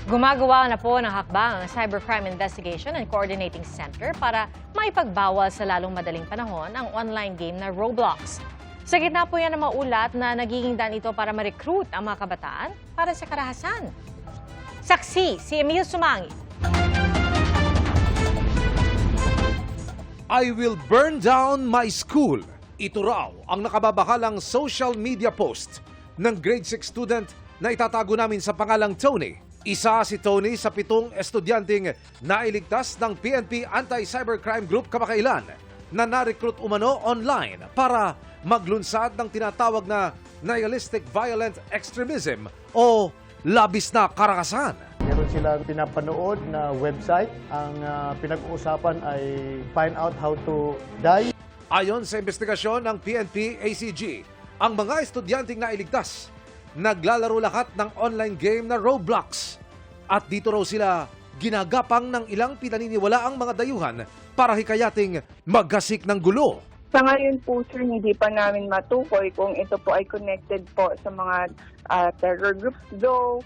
Gumagawa na po ng hakbang ang Cybercrime Investigation and Coordinating Center para maipagbawal sa lalong madaling panahon ang online game na Roblox. Sa gitna po yan ng maulat na nagiging daan ito para ma-recruit ang mga kabataan para sa karahasan. Saksi si Emil Sumangit. I will burn down my school. Ito raw ang nakababakalang social media post ng grade 6 student na itatago namin sa pangalang Tony. Isa si Tony sa 7 estudyanteng nailigtas ng PNP Anti-Cybercrime Group kamakailan na na-recruit umano online para maglunsad ng tinatawag na nihilistic violent extremism o labis na karakasan. Meron silang pinapanood na website. Ang pinag-uusapan ay find out how to die. Ayon sa investigasyon ng PNP ACG, ang mga estudyanteng nailigtas naglalaro lahat ng online game na Roblox. At dito raw sila ginagapang ng ilang pinaniniwalaang mga dayuhan para hikayating maggasik ng gulo. Sa ngayon po, sir, hindi pa namin matukoy kung ito po ay connected po sa mga terror groups. Though,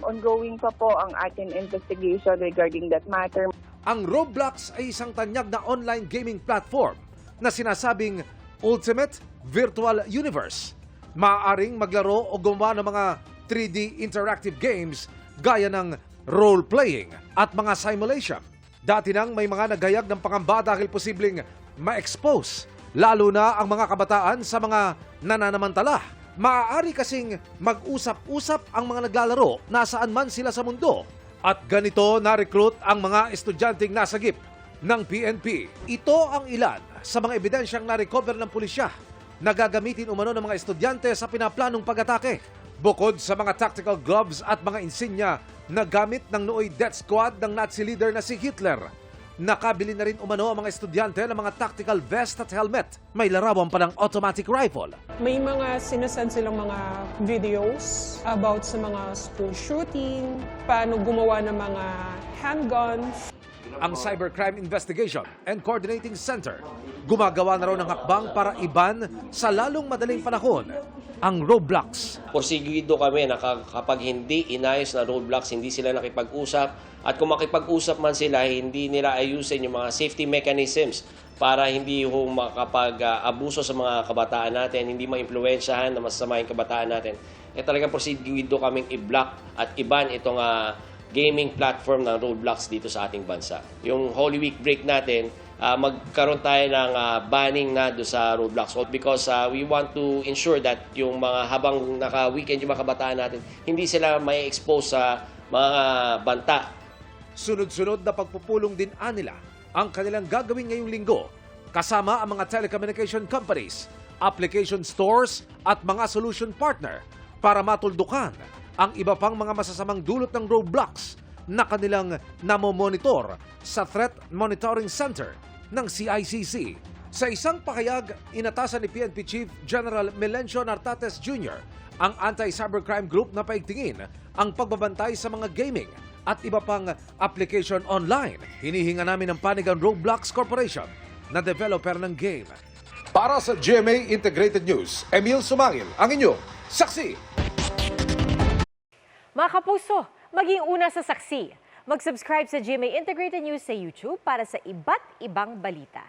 ongoing pa po ang ating investigation regarding that matter. Ang Roblox ay isang tanyag na online gaming platform na sinasabing Ultimate Virtual Universe. Maaaring maglaro o gumawa ng mga 3D interactive games gaya ng role-playing at mga simulation. Dati nang may mga naghayag ng pangamba dahil posibleng ma-expose, lalo na ang mga kabataan sa mga nananamantala. Maaari kasing mag-usap-usap ang mga naglalaro nasaan man sila sa mundo. At ganito na-recruit ang mga estudyanteng nasagip ng PNP. Ito ang ilan sa mga ebidensyang na-recover ng pulisya na gagamitin umano ng mga estudyante sa pinaplanong pag-atake. Bukod sa mga tactical gloves at mga insignia na gamit ng nooy death squad ng Nazi leader na si Hitler, nakabili na rin umano ang mga estudyante ng mga tactical vest at helmet. May larawan pa ng automatic rifle. May mga sinasend silang mga videos about sa mga school shooting, paano gumawa ng mga handguns. Ang Cybercrime Investigation and Coordinating Center gumagawa na raw ng hakbang para iban sa lalong madaling panahon ang Roblox. Porsigido kami na kapag hindi inayos na Roblox, hindi sila nakipag-usap. At kung makipag-usap man sila, hindi nila ayusin yung mga safety mechanisms para hindi makapag-abuso sa mga kabataan natin, hindi ma-impluensyahan na masama yung kabataan natin. Talagang porsigido kaming i-block at iban itong gaming platform ng Roblox dito sa ating bansa. Yung Holy Week break natin, magkaroon tayo ng banning na doon sa Roblox because we want to ensure that yung mga habang naka-weekend yung mga kabataan natin, hindi sila may expose sa mga banta. Sunod-sunod na pagpupulong din nila ang kanilang gagawin ngayong linggo kasama ang mga telecommunication companies, application stores at mga solution partner para matuldukan ang iba pang mga masasamang dulot ng Roblox na kanilang namomonitor sa Threat Monitoring Center ng CICC. Sa isang pakayag, inatasan ni PNP Chief General Melencio Nartates Jr. ang Anti-Cybercrime Group na paigtingin ang pagbabantay sa mga gaming at iba pang application online. Hinihinga namin ng panig ang Roblox Corporation na developer ng game. Para sa GMA Integrated News, Emil Sumangil, ang inyong saksi. Mga kapuso, maging una sa saksi. Mag-subscribe sa GMA Integrated News sa YouTube para sa iba't ibang balita.